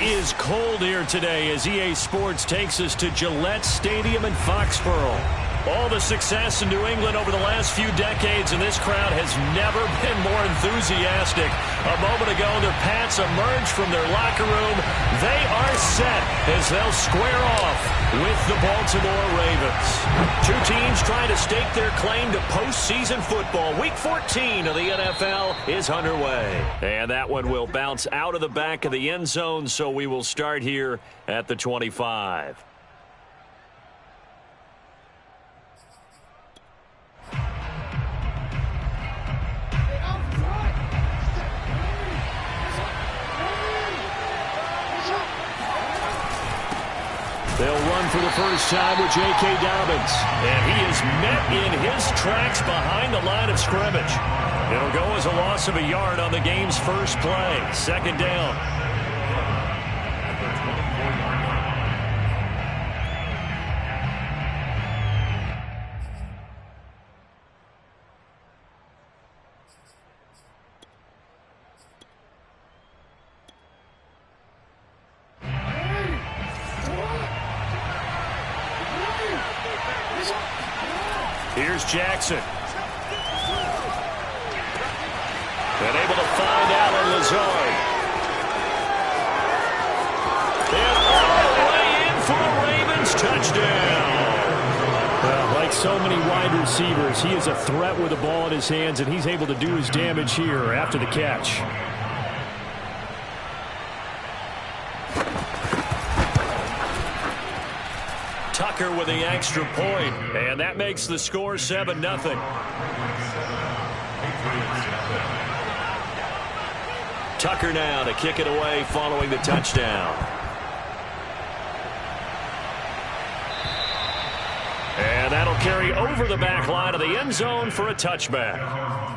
is cold here today as EA Sports takes us to Gillette Stadium in Foxborough. All the success in New England over the last few decades, and this crowd has never been more enthusiastic. A moment ago, their Pats emerged from their locker room. They are set as they'll square off with the Baltimore Ravens. Two teams trying to stake their claim to postseason football. Week 14 of the NFL is underway. And that one will bounce out of the back of the end zone, so we will start here at the 25. They'll run for the first time with J.K. Dobbins. And he is met in his tracks behind the line of scrimmage. It'll go as a loss of a yard on the game's first play. Second down. Here's Jackson. And able to find Allen Lazard. And all the way in for a Ravens touchdown. Well, like so many wide receivers, he is a threat with the ball in his hands, and he's able to do his damage here after the catch. Tucker with the extra point, and that makes the score 7-0. Tucker now to kick it away following the touchdown. And that'll carry over the back line of the end zone for a touchback.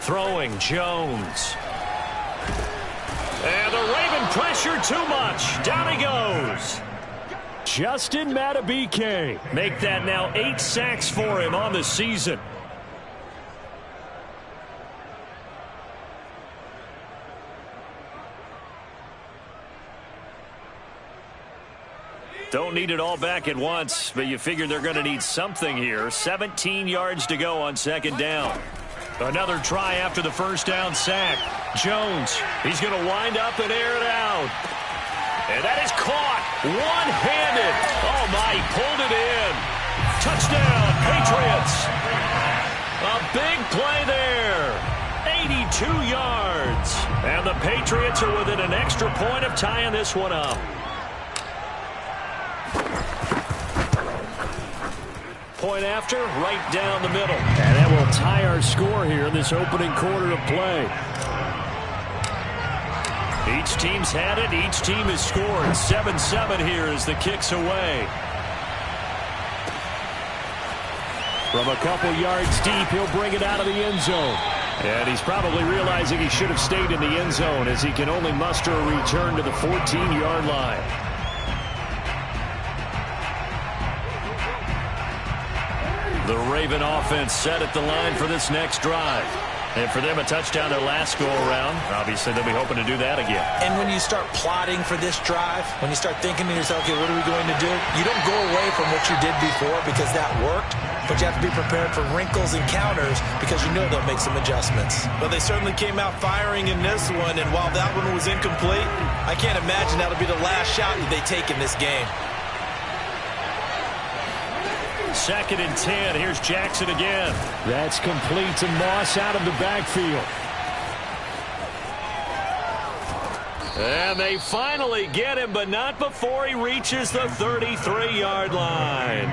Throwing Jones. And the Raven pressure too much. Down he goes. Justin Madubuike. Make that now 8 sacks for him on the season. Don't need it all back at once, but you figure they're going to need something here. 17 yards to go on second down. Another try after the first down sack. Jones, he's going to wind up and air it out. And that is caught one-handed. Oh, my, he pulled it in. Touchdown, Patriots. A big play there. 82 yards. And the Patriots are within an extra point of tying this one up. Point after, right down the middle. And that will tie our score here in this opening quarter of play. Each team's had it. Each team has scored. 7-7 here as the kick's away. From a couple yards deep, he'll bring it out of the end zone. And he's probably realizing he should have stayed in the end zone as he can only muster a return to the 14-yard line. The Raven offense set at the line for this next drive. And for them, a touchdown their last go-around. Obviously, they'll be hoping to do that again. And when you start plotting for this drive, when you start thinking to yourself, okay, what are we going to do? You don't go away from what you did before because that worked, but you have to be prepared for wrinkles and counters because you know they'll make some adjustments. Well, they certainly came out firing in this one, and while that one was incomplete, I can't imagine that'll be the last shot that they take in this game. 2nd and 10. Here's Jackson again. That's complete to Moss out of the backfield. And they finally get him, but not before he reaches the 33-yard line.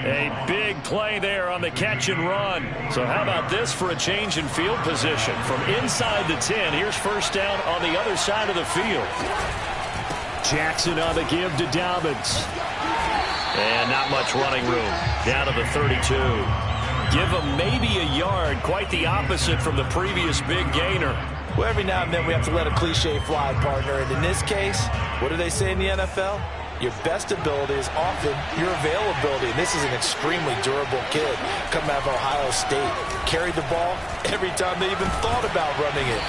A big play there on the catch and run. So how about this for a change in field position? From inside the 10, here's first down on the other side of the field. Jackson on the give to Dobbins. And not much running room. Down to the 32. Give him maybe a yard. Quite the opposite from the previous big gainer. Well, every now and then we have to let a cliche fly, partner. And in this case, what do they say in the NFL? Your best ability is often your availability. And this is an extremely durable kid coming out of Ohio State. Carried the ball every time they even thought about running it.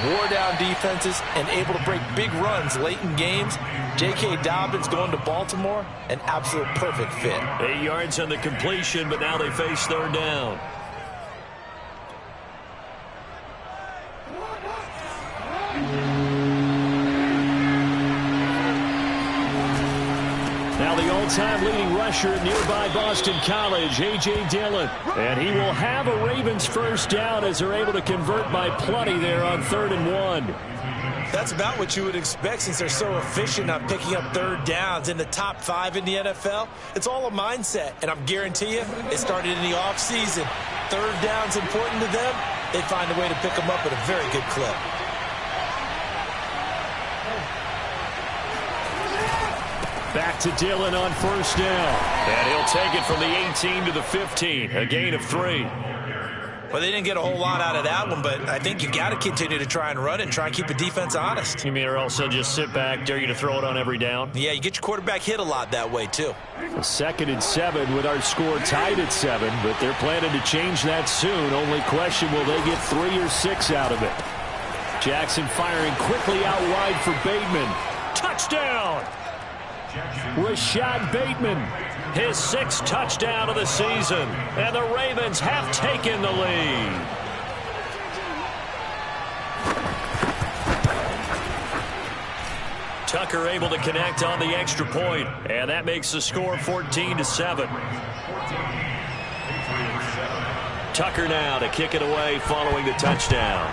Wore down defenses and able to break big runs late in games. J.K. Dobbins going to Baltimore, an absolute perfect fit. 8 yards on the completion, but now they face third down. Now the all-time leading rusher at nearby Boston College, A.J. Dillon. And he will have a Ravens first down as they're able to convert by plenty there on 3rd and 1. That's about what you would expect since they're so efficient on picking up third downs in the top 5 in the NFL. It's all a mindset, and I'm guarantee you it started in the offseason. Third down's important to them. They find a way to pick them up at a very good clip. Back to Dillon on first down. And he'll take it from the 18 to the 15. A gain of 3. Well, they didn't get a whole lot out of that one, but I think you got to continue to try and run and try and keep the defense honest. You mean or else they'll just sit back, dare you to throw it on every down? Yeah, you get your quarterback hit a lot that way, too. 2nd and 7 with our score tied at 7, but they're planning to change that soon. Only question, will they get 3 or 6 out of it? Jackson firing quickly out wide for Bateman. Touchdown! Rashad Bateman, his 6th touchdown of the season, and the Ravens have taken the lead. Tucker able to connect on the extra point, and that makes the score 14-7. Tucker now to kick it away following the touchdown.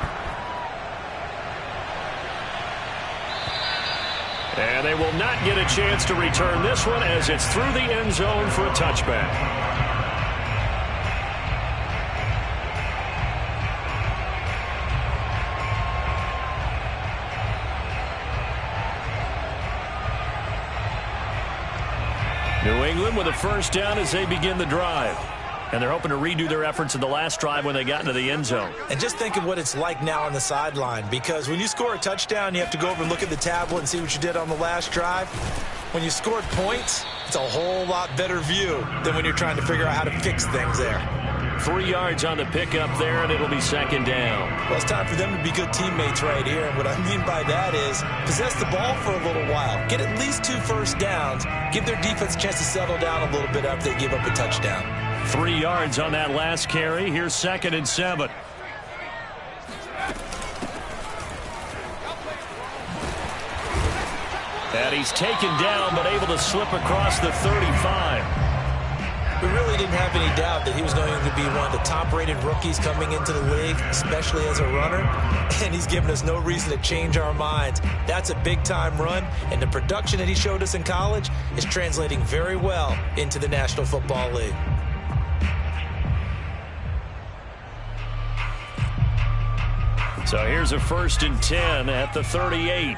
And they will not get a chance to return this one as it's through the end zone for a touchback. New England with a first down as they begin the drive. And they're hoping to redo their efforts in the last drive when they got into the end zone. And just think of what it's like now on the sideline, because when you score a touchdown, you have to go over and look at the tablet and see what you did on the last drive. When you scored points, it's a whole lot better view than when you're trying to figure out how to fix things there. 3 yards on the pickup there, and it'll be 2nd down. Well, it's time for them to be good teammates right here. And what I mean by that is possess the ball for a little while. Get at least 2 first downs. Give their defense a chance to settle down a little bit after they give up a touchdown. 3 yards on that last carry. Here's 2nd and 7. And he's taken down, but able to slip across the 35. We really didn't have any doubt that he was going to be one of the top-rated rookies coming into the league, especially as a runner. And he's given us no reason to change our minds. That's a big-time run, and the production that he showed us in college is translating very well into the National Football League. So here's a 1st and 10 at the 38.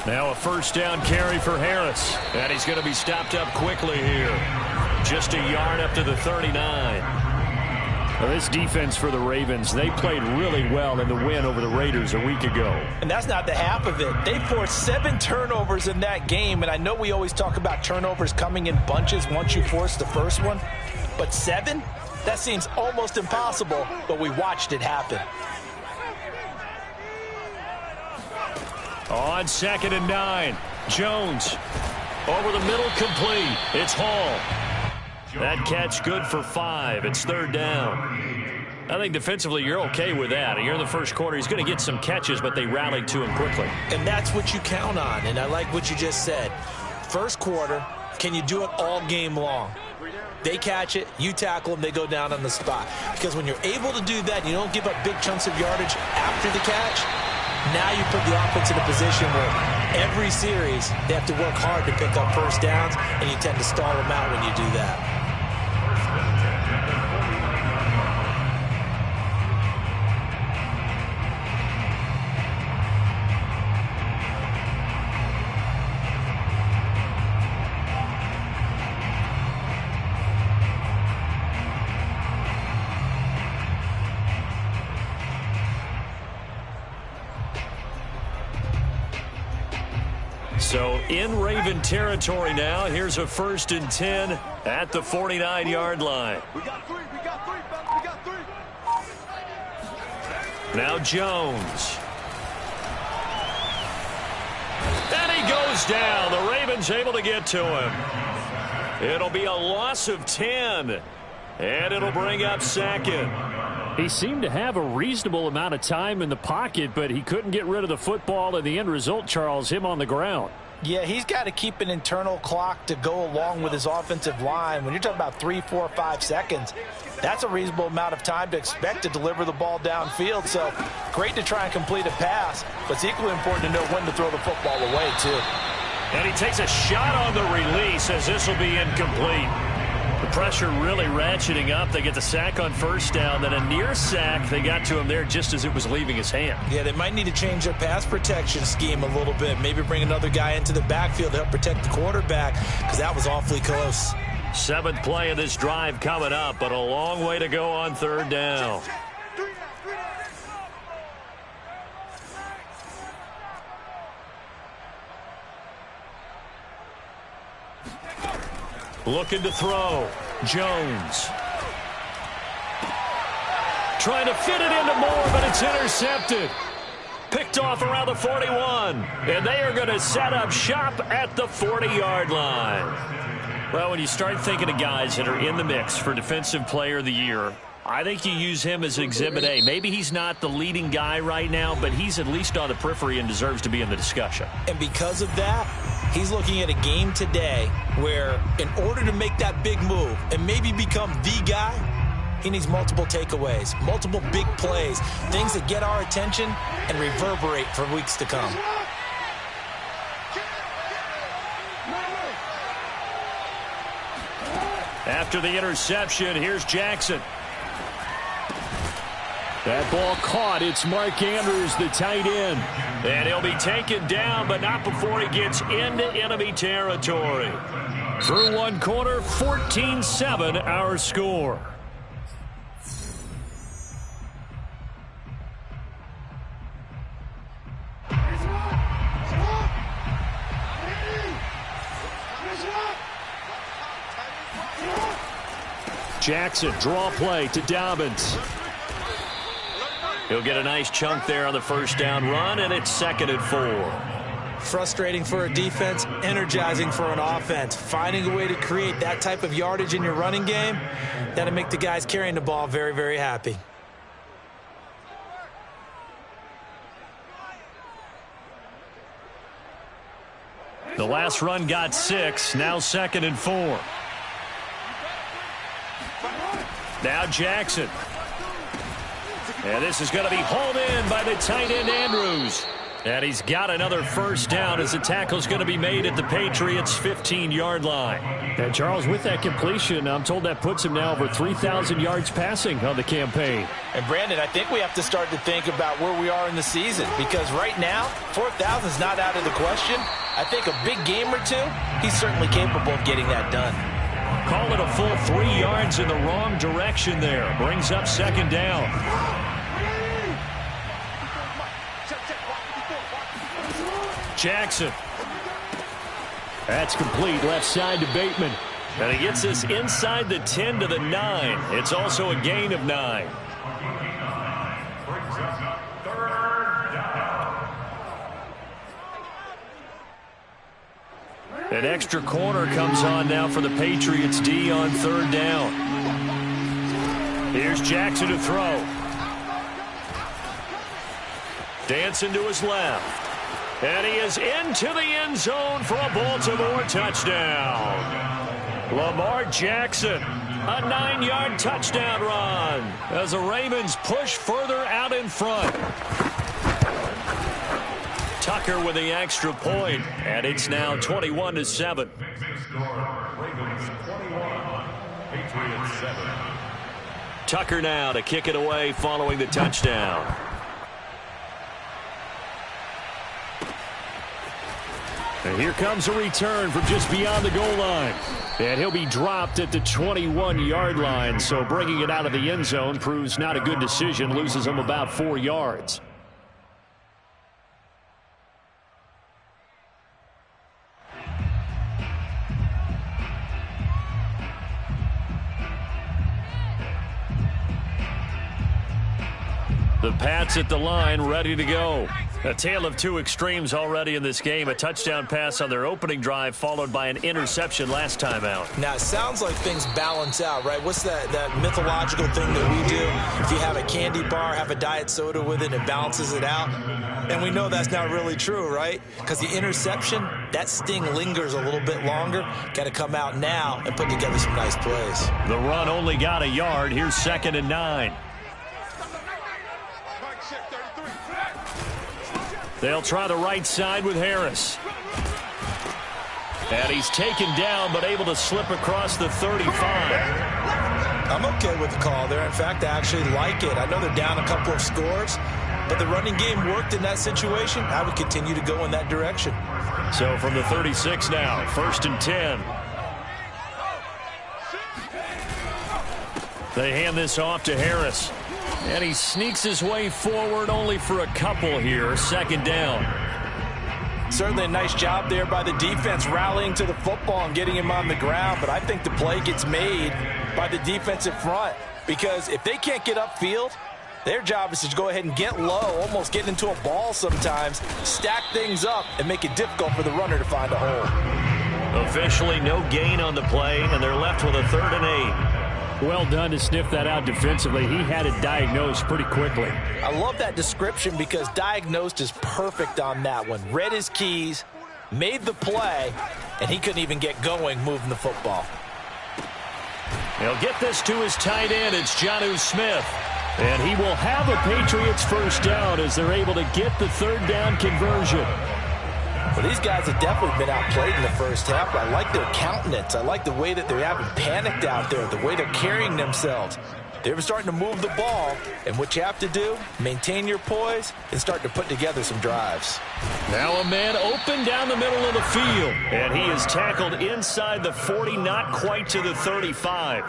Now a first down carry for Harris. And he's going to be stopped up quickly here. Just a yard up to the 39. Well, this defense for the Ravens, they played really well in the win over the Raiders a week ago. And that's not the half of it. They forced 7 turnovers in that game. And I know we always talk about turnovers coming in bunches once you force the first one. But 7? That seems almost impossible, but we watched it happen. On 2nd and 9, Jones over the middle, complete. It's Hall. That catch good for 5. It's 3rd down. I think defensively you're okay with that. You're in the first quarter. He's going to get some catches, but they rallied to him quickly. And that's what you count on. And I like what you just said. First quarter, Can you do it all game long? They catch it, you tackle them, they go down on the spot. Because when you're able to do that, you don't give up big chunks of yardage after the catch, now you put the offense in a position where every series they have to work hard to pick up first downs, and you tend to stall them out when you do that. So in Raven territory now. Here's a 1st and 10 at the 49-yard line. We got three. Now Jones. And he goes down. The Ravens able to get to him. It'll be a loss of 10. And it'll bring up 2nd. He seemed to have a reasonable amount of time in the pocket, but he couldn't get rid of the football, and the end result, Charles, him on the ground. Yeah, he's got to keep an internal clock to go along with his offensive line. When you're talking about 3, 4, 5 seconds, that's a reasonable amount of time to expect to deliver the ball downfield. So great to try and complete a pass, but it's equally important to know when to throw the football away, too. And he takes a shot on the release as this will be incomplete. The pressure really ratcheting up. They get the sack on 1st down, then a near sack. They got to him there just as it was leaving his hand. Yeah, they might need to change their pass protection scheme a little bit. Maybe bring another guy into the backfield to help protect the quarterback, because that was awfully close. 7th play of this drive coming up, but a long way to go on 3rd down. Looking to throw. Jones. Trying to fit it into Moore, but it's intercepted. Picked off around the 41. And they are going to set up shop at the 40-yard line. Well, when you start thinking of guys that are in the mix for Defensive Player of the Year, I think you use him as Exhibit A. Maybe he's not the leading guy right now, but he's at least on the periphery and deserves to be in the discussion. And because of that, he's looking at a game today where in order to make that big move and maybe become the guy, he needs multiple takeaways, multiple big plays, things that get our attention and reverberate for weeks to come. After the interception, here's Jackson. That ball caught. It's Mark Andrews, the tight end. And he'll be taken down, but not before he gets into enemy territory. Through one quarter, 14-7 our score. Jackson, draw play to Dobbins. He'll get a nice chunk there on the 1st down run, and it's 2nd and 4. Frustrating for a defense, energizing for an offense. Finding a way to create that type of yardage in your running game, that'll make the guys carrying the ball very, very happy. The last run got 6, now 2nd and 4. Now Jackson. And this is going to be hauled in by the tight end Andrews. And he's got another 1st down as the tackle's going to be made at the Patriots' 15-yard line. And Charles, with that completion, I'm told that puts him now over 3,000 yards passing on the campaign. And Brandon, I think we have to start to think about where we are in the season, because right now, 4,000 is not out of the question. I think a big game or two, he's certainly capable of getting that done. Call it a full 3 yards in the wrong direction there. Brings up 2nd down. Jackson. That's complete, left side to Bateman. And he gets us inside the 10 to the 9. It's also a gain of 9. An extra corner comes on now for the Patriots D on 3rd down. Here's Jackson to throw. Dancing to his left. And he is into the end zone for a Baltimore touchdown. Lamar Jackson, a 9-yard touchdown run as the Ravens push further out in front. Tucker with the extra point, and it's now 21-7. Tucker now to kick it away following the touchdown. And here comes a return from just beyond the goal line. And he'll be dropped at the 21-yard line, so bringing it out of the end zone proves not a good decision, loses him about 4 yards. The Pats at the line, ready to go. A tale of two extremes already in this game. A touchdown pass on their opening drive, followed by an interception last time out. Now, it sounds like things balance out, right? What's that mythological thing that we do? If you have a candy bar, have a diet soda with it, it balances it out. And we know that's not really true, right? Because the interception, that sting lingers a little bit longer. Got to come out now and put together some nice plays. The run only got a yard. Here's 2nd and 9. They'll try the right side with Harris. And he's taken down, but able to slip across the 35. I'm okay with the call there. In fact, I actually like it. I know they're down a couple of scores, but the running game worked in that situation. I would continue to go in that direction. So from the 36 now, 1st and 10. They hand this off to Harris. And he sneaks his way forward only for a couple here. 2nd down. Certainly a nice job there by the defense rallying to the football and getting him on the ground. But I think the play gets made by the defensive front. Because if they can't get upfield, their job is to go ahead and get low, almost get into a ball sometimes, stack things up, and make it difficult for the runner to find a hole. Officially no gain on the play, and they're left with a 3rd and 8. Well done to sniff that out defensively. He had it diagnosed pretty quickly. I love that description because diagnosed is perfect on that one. Read his keys, made the play, and he couldn't even get going moving the football. He'll get this to his tight end. It's Jonnu Smith. And he will have a Patriots 1st down as they're able to get the 3rd down conversion. Well, these guys have definitely been outplayed in the first half. I like their countenance. I like the way that they haven't panicked out there, the way they're carrying themselves. They're starting to move the ball, and what you have to do, maintain your poise and start to put together some drives. Now a man open down the middle of the field, and he is tackled inside the 40, not quite to the 35.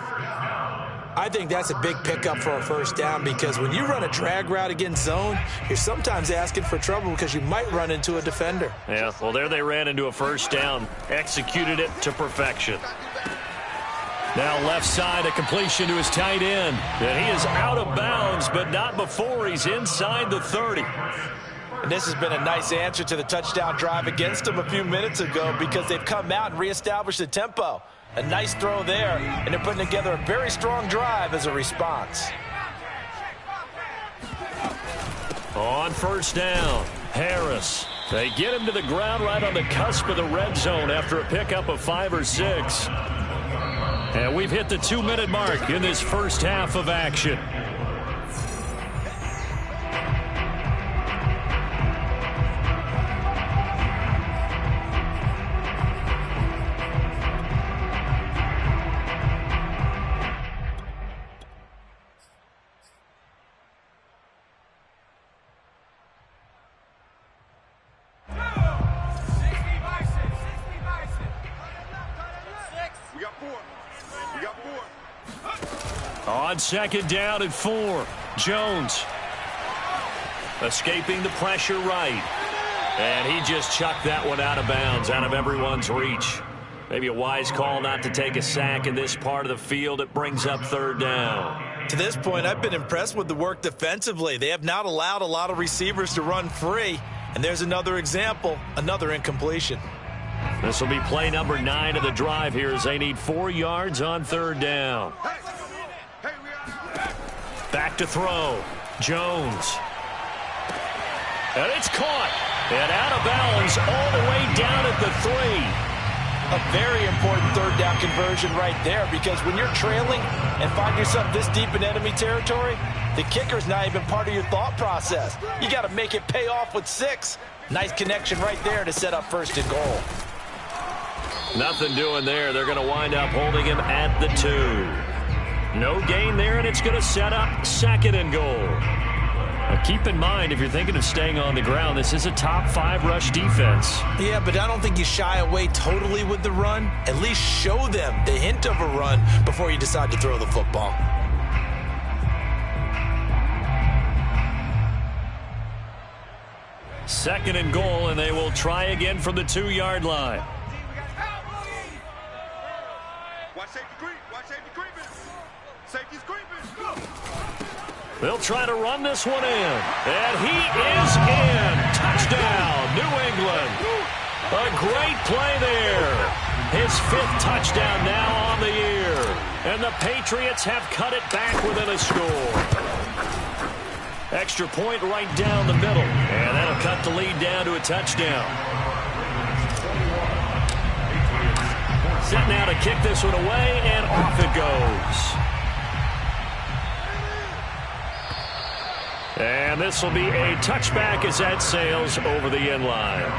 I think that's a big pickup for a 1st down because when you run a drag route against zone, you're sometimes asking for trouble because you might run into a defender. Yeah, well, there they ran into a 1st down, executed it to perfection. Now left side, a completion to his tight end. And he is out of bounds, but not before he's inside the 30. And this has been a nice answer to the touchdown drive against them a few minutes ago because they've come out and reestablished the tempo. A nice throw there, and they're putting together a very strong drive as a response. On 1st down, Harris. They get him to the ground right on the cusp of the red zone after a pickup of 5 or 6. And we've hit the 2-minute mark in this first half of action. On 2nd down and 4, Jones escaping the pressure right. And he just chucked that one out of bounds, out of everyone's reach. Maybe a wise call not to take a sack in this part of the field. It brings up 3rd down. To this point, I've been impressed with the work defensively. They have not allowed a lot of receivers to run free. And there's another example, another incompletion. This will be play number 9 of the drive here as they need 4 yards on 3rd down. Back to throw. Jones. And it's caught. And out of bounds all the way down at the 3. A very important third down conversion right there, because when you're trailing and find yourself this deep in enemy territory, the kicker's not even part of your thought process. You got to make it pay off with 6. Nice connection right there to set up 1st and goal. Nothing doing there. They're going to wind up holding him at the 2. No gain there, and it's going to set up 2nd and goal. Now keep in mind, if you're thinking of staying on the ground, this is a top 5 rush defense. Yeah, but I don't think you shy away totally with the run. At least show them the hint of a run before you decide to throw the football. Second and goal, and they will try again from the 2-yard line. Watch safety creeping. Safety's creeping. They'll try to run this one in. And he is in. Touchdown, New England. A great play there. His 5th touchdown now on the year. And the Patriots have cut it back within a score. Extra point right down the middle. And that'll cut the lead down to a touchdown. Set now to kick this one away, and off it goes. And this will be a touchback as that sails over the end line.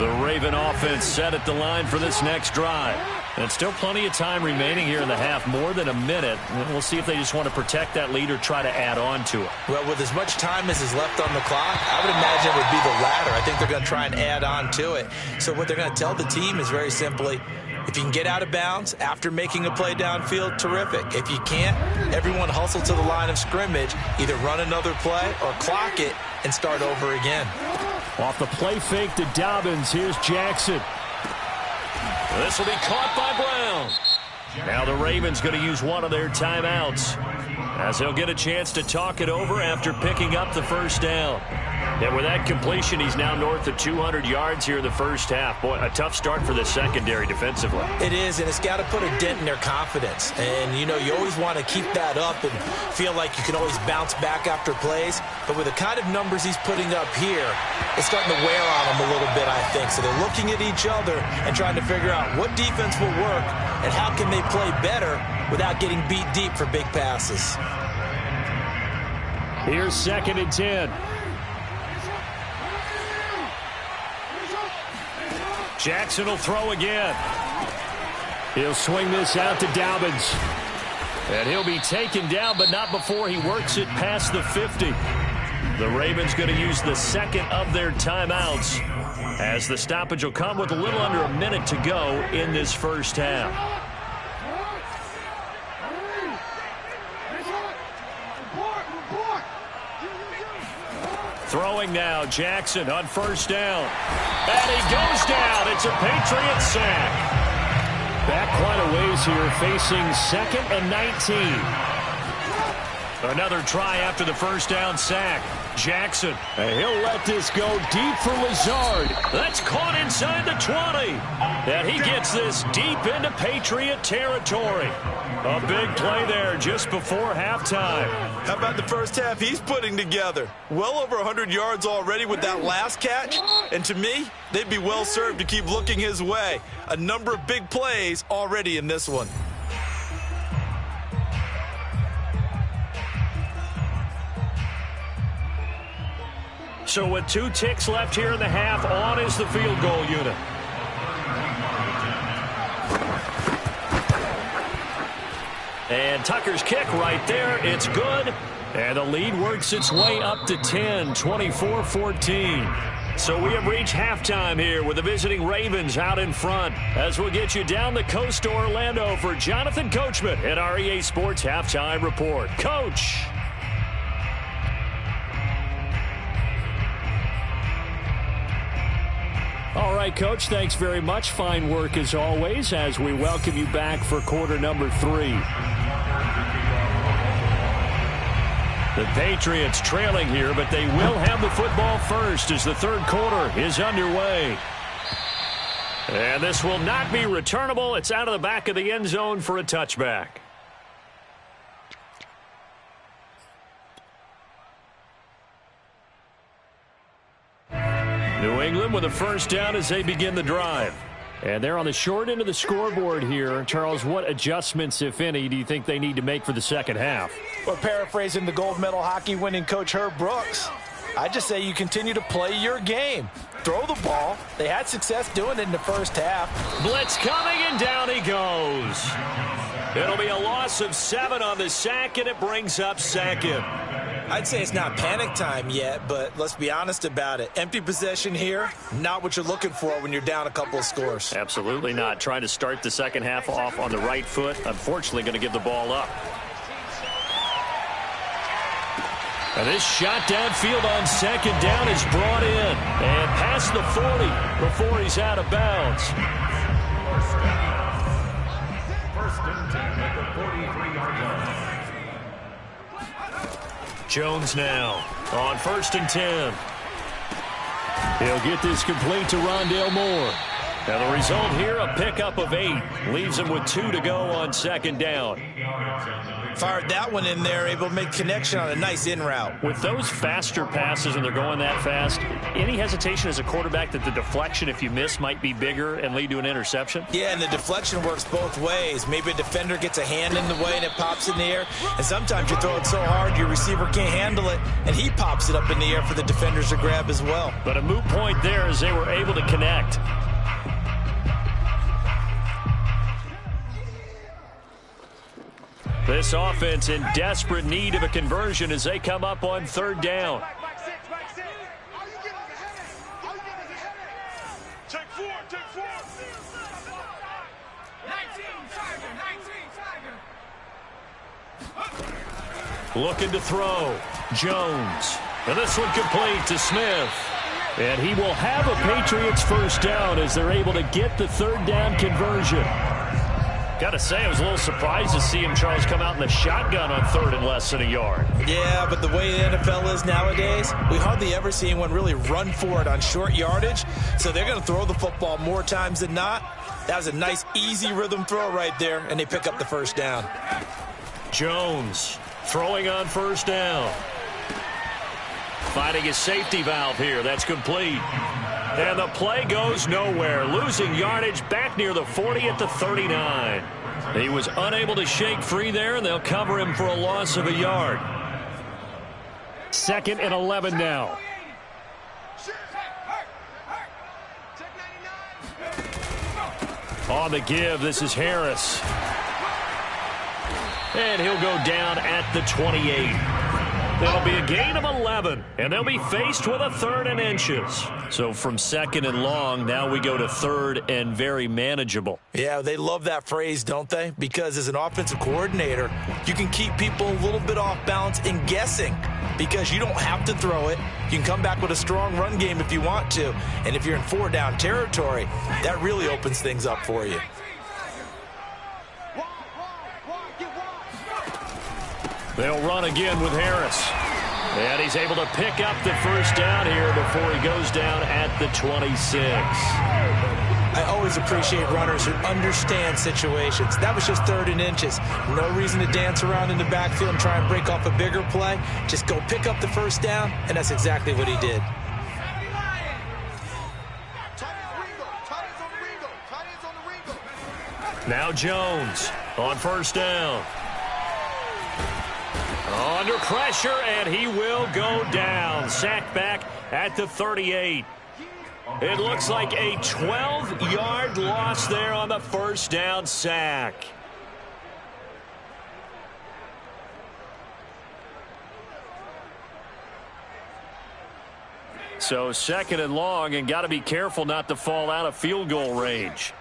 The Raven offense set at the line for this next drive. And still plenty of time remaining here in the half, more than a minute. And we'll see if they just want to protect that lead or try to add on to it. Well, with as much time as is left on the clock, I would imagine it would be the latter. I think they're going to try and add on to it. So what they're going to tell the team is very simply, if you can get out of bounds after making a play downfield, terrific. If you can't, everyone hustle to the line of scrimmage, either run another play or clock it and start over again. Off the play fake to Dobbins, here's Jackson. This will be caught by Brown. Now the Ravens going to use one of their timeouts, as they'll get a chance to talk it over after picking up the 1st down. And with that completion, he's now north of 200 yards here in the first half. Boy, a tough start for the secondary defensively. It is, and it's got to put a dent in their confidence. And, you always want to keep that up and feel like you can always bounce back after plays. But with the kind of numbers he's putting up here, it's starting to wear on them a little bit, I think. So they're looking at each other and trying to figure out what defense will work and how can they play better without getting beat deep for big passes. Here's 2nd and 10. Jackson will throw again. He'll swing this out to Dobbins. And he'll be taken down, but not before he works it past the 50. The Ravens going to use the 2nd of their timeouts, as the stoppage will come with a little under a minute to go in this first half. Throwing now, Jackson on 1st down. And he goes down. It's a Patriot sack. Back quite a ways here, facing 2nd and 19. Another try after the 1st down sack. Jackson. And he'll let this go deep for Lazard. That's caught inside the 20. And he gets this deep into Patriot territory. A big play there just before halftime. How about the first half he's putting together? Well over 100 yards already with that last catch. And to me, they'd be well served to keep looking his way. A number of big plays already in this one. So with 2 ticks left here in the half, on is the field goal unit. And Tucker's kick right there. It's good. And the lead works its way up to 10, 24-14. So we have reached halftime here with the visiting Ravens out in front, as we'll get you down the coast to Orlando for Jonathan Coachman at our EA Sports Halftime Report. Coach. All right, Coach, thanks very much. Fine work as always as we welcome you back for quarter number 3. The Patriots trailing here, but they will have the football first as the third quarter is underway. And this will not be returnable. It's out of the back of the end zone for a touchback. New England with a first down as they begin the drive. And they're on the short end of the scoreboard here. Charles, what adjustments, if any, do you think they need to make for the second half? Well, paraphrasing the gold medal hockey winning coach Herb Brooks, I just say you continue to play your game. Throw the ball. They had success doing it in the first half. Blitz coming, and down he goes. It'll be a loss of 7 on the sack, and it brings up second. I'd say it's not panic time yet, but let's be honest about it. Empty possession here, not what you're looking for when you're down a couple of scores. Absolutely not. Trying to start the second half off on the right foot. Unfortunately, going to give the ball up. And this shot downfield on second down is brought in. And past the 40 before he's out of bounds. First and 10 at the 43-yard line. Jones now on 1st and 10. He'll get this complete to Rondale Moore. Now the result here, a pickup of 8. Leaves him with 2 to go on second down. Fired that one in there, able to make connection on a nice in route. With those faster passes and they're going that fast, any hesitation as a quarterback that the deflection, if you miss, might be bigger and lead to an interception? Yeah, and the deflection works both ways. Maybe a defender gets a hand in the way and it pops in the air. And sometimes you throw it so hard your receiver can't handle it, and he pops it up in the air for the defenders to grab as well. But a moot point there as they were able to connect. This offense in desperate need of a conversion as they come up on 3rd down. Looking to throw. Jones. And this one complete to Smith. And he will have a Patriots first down as they're able to get the 3rd down conversion. Got to say, I was a little surprised to see him, Charles, come out in the shotgun on 3rd and less than a yard. Yeah, but the way the NFL is nowadays, we hardly ever see anyone really run for it on short yardage. So they're going to throw the football more times than not. That was a nice, easy rhythm throw right there, and they pick up the first down. Jones throwing on 1st down. Finding his safety valve here. That's complete. And the play goes nowhere. Losing yardage back near the 40 at the 39. He was unable to shake free there, and they'll cover him for a loss of a yard. 2nd and 11 now. On the give, this is Harris. And he'll go down at the 28. That'll be a gain of 11, and they'll be faced with a 3rd and inches. So from 2nd and long, now we go to 3rd and very manageable. Yeah, they love that phrase, don't they? Because as an offensive coordinator, you can keep people a little bit off balance and guessing because you don't have to throw it. You can come back with a strong run game if you want to. And if you're in 4-down territory, that really opens things up for you. They'll run again with Harris. And he's able to pick up the first down here before he goes down at the 26. I always appreciate runners who understand situations. That was just 3rd and inches. No reason to dance around in the backfield and try and break off a bigger play. Just go pick up the first down, and that's exactly what he did. Now Jones on 1st down. Under pressure, and he will go down. Sacked back at the 38. It looks like a 12-yard loss there on the first down sack. So 2nd and long, and got to be careful not to fall out of field goal range.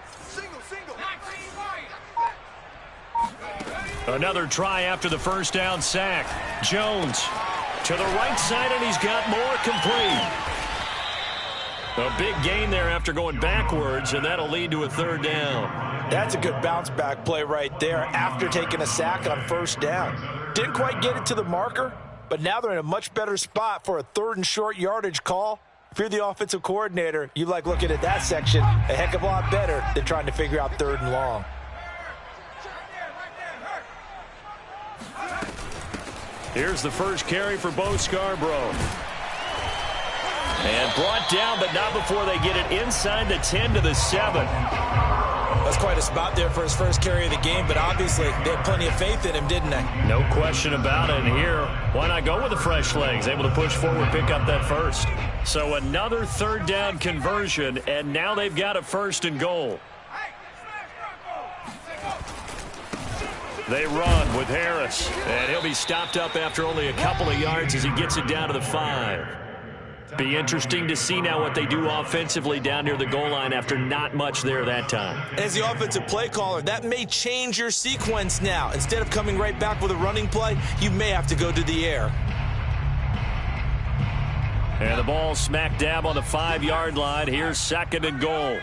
Another try after the first down sack. Jones to the right side, and he's got more complete. A big gain there after going backwards, and that'll lead to a 3rd down. That's a good bounce-back play right there after taking a sack on 1st down. Didn't quite get it to the marker, but now they're in a much better spot for a 3rd and short yardage call. If you're the offensive coordinator, you like looking at that section a heck of a lot better than trying to figure out 3rd and long. Here's the first carry for Bo Scarborough. And brought down, but not before they get it inside the 10 to the 7. That's quite a spot there for his first carry of the game, but obviously they had plenty of faith in him, didn't they? No question about it. And here, why not go with the fresh legs? Able to push forward, pick up that first. So another 3rd down conversion, and now they've got a 1st and goal. They run with Harris, and he'll be stopped up after only a couple of yards as he gets it down to the 5. Be interesting to see now what they do offensively down near the goal line after not much there that time. As the offensive play caller, that may change your sequence now. Instead of coming right back with a running play, you may have to go to the air. And the ball smack dab on the 5-yard line. Here's 2nd and goal.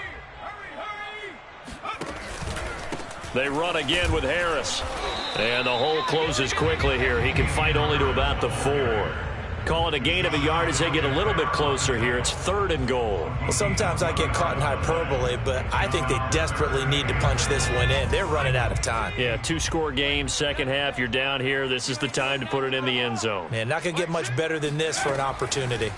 They run again with Harris. And the hole closes quickly here. He can fight only to about the 4. Call it a gain of a yard as they get a little bit closer here. It's 3rd and goal. Well, sometimes I get caught in hyperbole, but I think they desperately need to punch this one in. They're running out of time. Yeah, 2-score game, second half. You're down here. This is the time to put it in the end zone. Man, not going to get much better than this for an opportunity.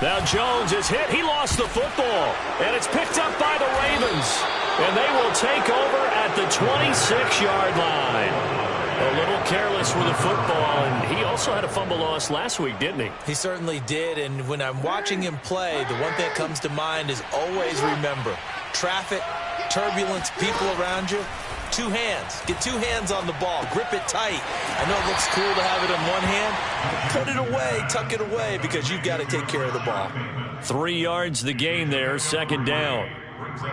Now Jones is hit. He lost the football. And it's picked up by the Ravens. And they will take over at the 26-yard line. A little careless with the football, and he also had a fumble loss last week, didn't he? He certainly did, and when I'm watching him play, the one thing that comes to mind is always remember, traffic, turbulence, people around you, 2 hands. Get 2 hands on the ball. Grip it tight. I know it looks cool to have it in one hand. Put it away, tuck it away, because you've got to take care of the ball. 3 yards the gain there, 2nd down.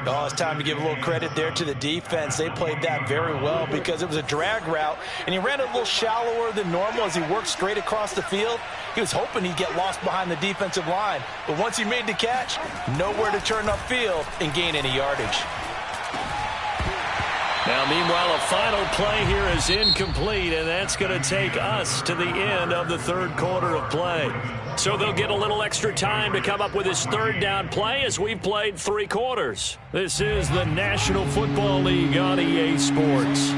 Oh, it's time to give a little credit there to the defense. They played that very well because it was a drag route, and he ran a little shallower than normal as he worked straight across the field. He was hoping he'd get lost behind the defensive line, but once he made the catch, nowhere to turn upfield and gain any yardage. Now, meanwhile, a final play here is incomplete, and that's going to take us to the end of the 3rd quarter of play. So they'll get a little extra time to come up with his 3rd down play as we've played 3 quarters. This is the National Football League on EA Sports.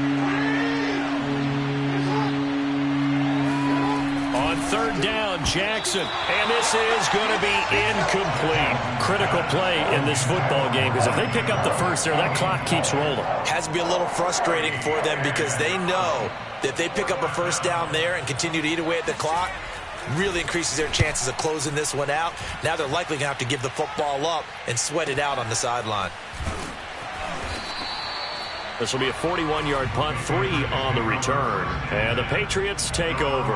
On 3rd down, Jackson, and this is going to be incomplete. Critical play in this football game because if they pick up the first there, that clock keeps rolling. Has to be a little frustrating for them because they know that if they pick up a 1st down there and continue to eat away at the clock, really increases their chances of closing this one out. Now they're likely going to have to give the football up and sweat it out on the sideline. This will be a 41-yard punt, 3 on the return. And the Patriots take over.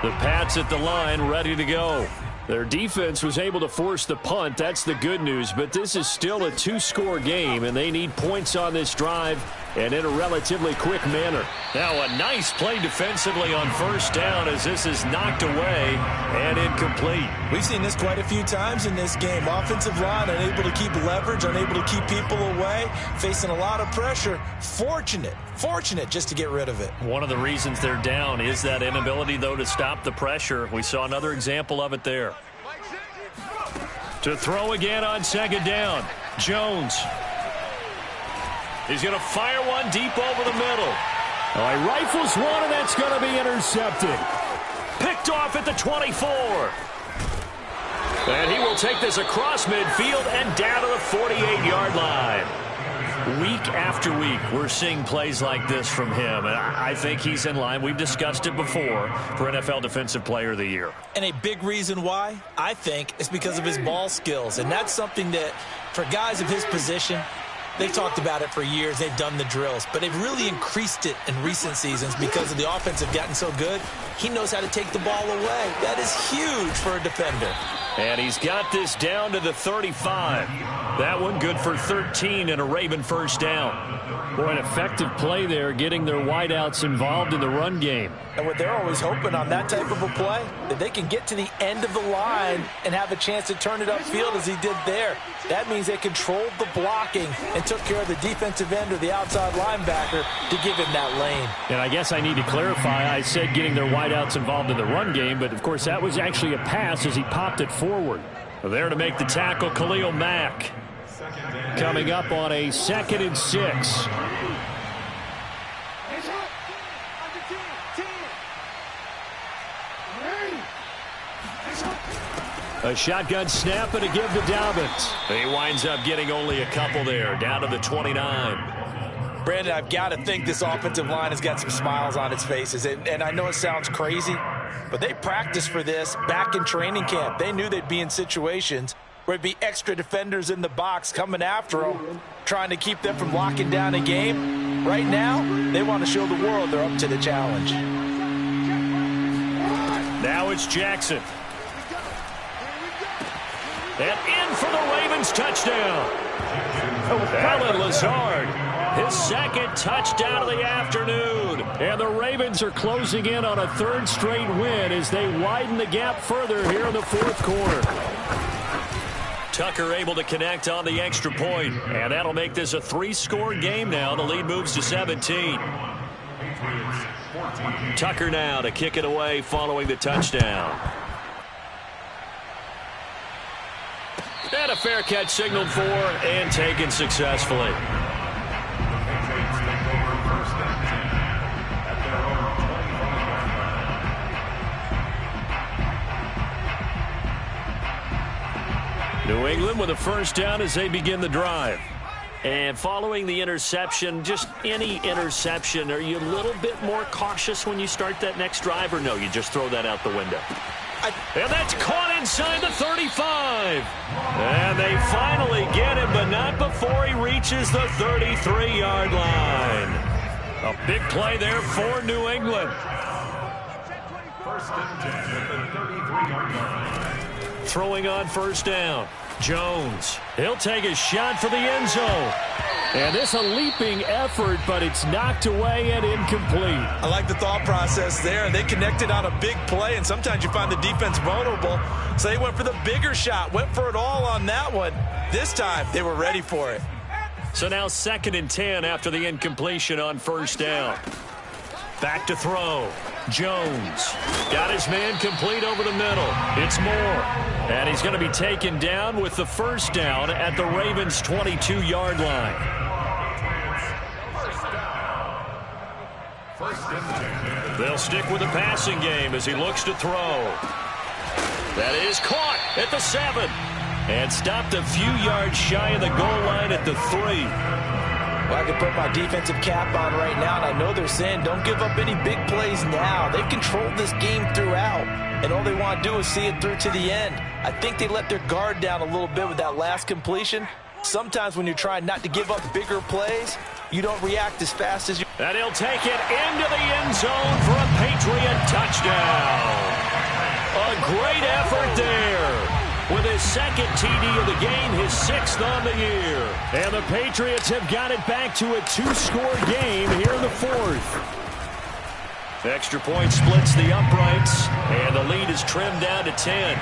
The Pats at the line, ready to go. Their defense was able to force the punt. That's the good news. But this is still a 2-score game, and they need points on this drive and in a relatively quick manner. Now a nice play defensively on 1st down as this is knocked away and incomplete. We've seen this quite a few times in this game. Offensive line unable to keep leverage, unable to keep people away, facing a lot of pressure. Fortunate just to get rid of it. One of the reasons they're down is that inability, though, to stop the pressure. We saw another example of it there. To throw again on 2nd down, Jones. He's going to fire one deep over the middle. He rifles one, and that's going to be intercepted. Picked off at the 24. And he will take this across midfield and down to the 48-yard line. Week after week, we're seeing plays like this from him, and I think he's in line. We've discussed it before for NFL Defensive Player of the Year. And a big reason why, I think, is because of his ball skills, and that's something that, for guys of his position, they've talked about it for years. They've done the drills, but they've really increased it in recent seasons because of the offense have gotten so good. He knows how to take the ball away. That is huge for a defender. And he's got this down to the 35. That one good for 13 and a Raven first down. Boy, an effective play there, getting their wideouts involved in the run game. And what they're always hoping on that type of a play, that they can get to the end of the line and have a chance to turn it upfield as he did there. That means they controlled the blocking and took care of the defensive end or the outside linebacker to give him that lane. And I guess I need to clarify, I said getting their wideouts involved in the run game, but of course that was actually a pass as he popped it forward. There to make the tackle, Khalil Mack. Coming up on a 2nd and 6. A shotgun snap and a give to Dobbins. He winds up getting only a couple there, down to the 29. Brandon, I've got to think this offensive line has got some smiles on its faces. And I know it sounds crazy, but they practiced for this back in training camp. They knew they'd be in situations where it'd be extra defenders in the box coming after them, trying to keep them from locking down a game. Right now, they want to show the world they're up to the challenge. Now it's Jackson. And in for the Ravens touchdown. Alan Lazard, his 2nd touchdown of the afternoon. And the Ravens are closing in on a 3rd straight win as they widen the gap further here in the 4th quarter. Tucker able to connect on the extra point, and that'll make this a 3-score game now. The lead moves to 17. Tucker now to kick it away following the touchdown. And a fair catch signaled for and taken successfully. New England with a first down as they begin the drive. And following the interception, just any interception, are you a little bit more cautious when you start that next drive, or no, you just throw that out the window? And that's caught inside the 35. And they finally get him, but not before he reaches the 33-yard line. A big play there for New England. First and 10 at the 33-yard line. Throwing on first down. Jones. He'll take a shot for the end zone. And this a leaping effort, but it's knocked away and incomplete. I like the thought process there. They connected on a big play, and sometimes you find the defense vulnerable. So they went for the bigger shot, went for it all on that one. This time, they were ready for it. So now 2nd and 10 after the incompletion on first down. Back to throw. Jones got his man complete over the middle. It's Moore. And he's going to be taken down with the first down at the Ravens' 22-yard line. They'll stick with the passing game as he looks to throw. That is caught at the 7. And stopped a few yards shy of the goal line at the 3. Well, I can put my defensive cap on right now, and I know they're saying don't give up any big plays now. They've controlled this game throughout, and all they want to do is see it through to the end. I think they let their guard down a little bit with that last completion. Sometimes when you're trying not to give up bigger plays, you don't react as fast as you... And he'll take it into the end zone for a Patriot touchdown. A great effort there. With his 2nd TD of the game, his 6th on the year. And the Patriots have got it back to a 2-score game here in the 4th. Extra point splits the uprights, and the lead is trimmed down to 10.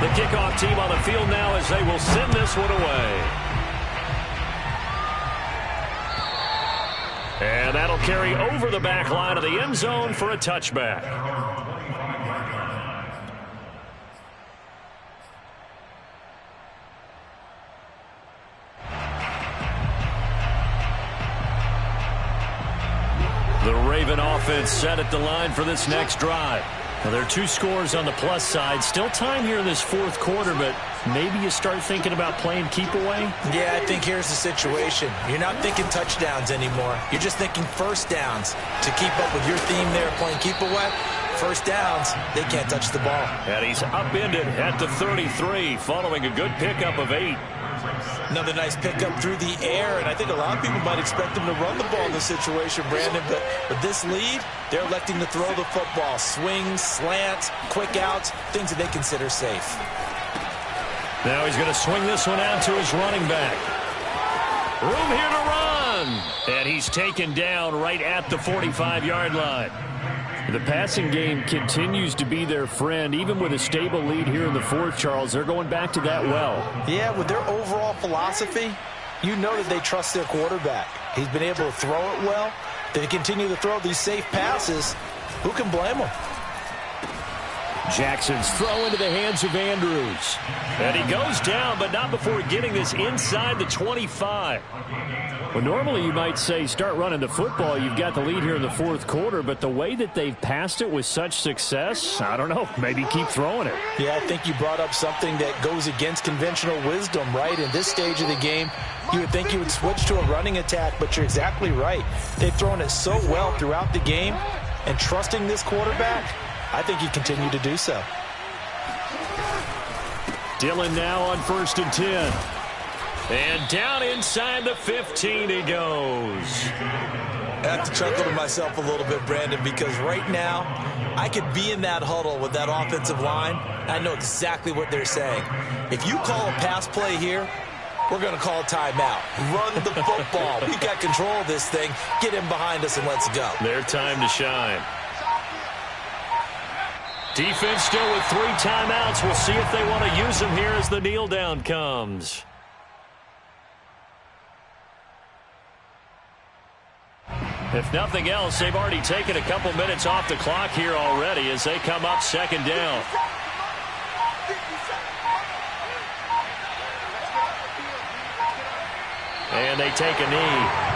The kickoff team on the field now as they will send this one away. And that'll carry over the back line of the end zone for a touchback. The Raven offense set at the line for this next drive. Well, there are 2 scores on the plus side. Still time here in this 4th quarter, but maybe you start thinking about playing keep away? Yeah, I think here's the situation. You're not thinking touchdowns anymore. You're just thinking first downs. To keep up with your theme there, playing keep away, first downs, they can't touch the ball. And he's upended at the 33 following a good pickup of 8. Another nice pickup through the air, and I think a lot of people might expect him to run the ball in this situation, Brandon, but with this lead, they're electing to throw the football. Swings, slants, quick outs, things that they consider safe. Now he's going to swing this one out to his running back. Room here to run. And he's taken down right at the 45-yard line. The passing game continues to be their friend. Even with a stable lead here in the fourth, Charles, they're going back to that well. Yeah, with their overall philosophy, you know that they trust their quarterback. He's been able to throw it well. They continue to throw these safe passes. Who can blame them? Jackson's throw into the hands of Andrews. And he goes down, but not before getting this inside the 25. Well, normally you might say start running the football. You've got the lead here in the fourth quarter, but the way that they've passed it with such success, I don't know, maybe keep throwing it. Yeah, I think you brought up something that goes against conventional wisdom, right? In this stage of the game, you would think you would switch to a running attack, but you're exactly right. They've thrown it so well throughout the game, and trusting this quarterback, I think you continue to do so. Dillon now on 1st and 10. And down inside the 15 he goes. I have to chuckle to myself a little bit, Brandon, because right now I could be in that huddle with that offensive line. I know exactly what they're saying. If you call a pass play here, we're going to call a timeout. Run the football. We've got control of this thing. Get him behind us and let's go. Their time to shine. Defense still with 3 timeouts. We'll see if they want to use them here as the kneel down comes. If nothing else, they've already taken a couple minutes off the clock here already as they come up 2nd down. And they take a knee.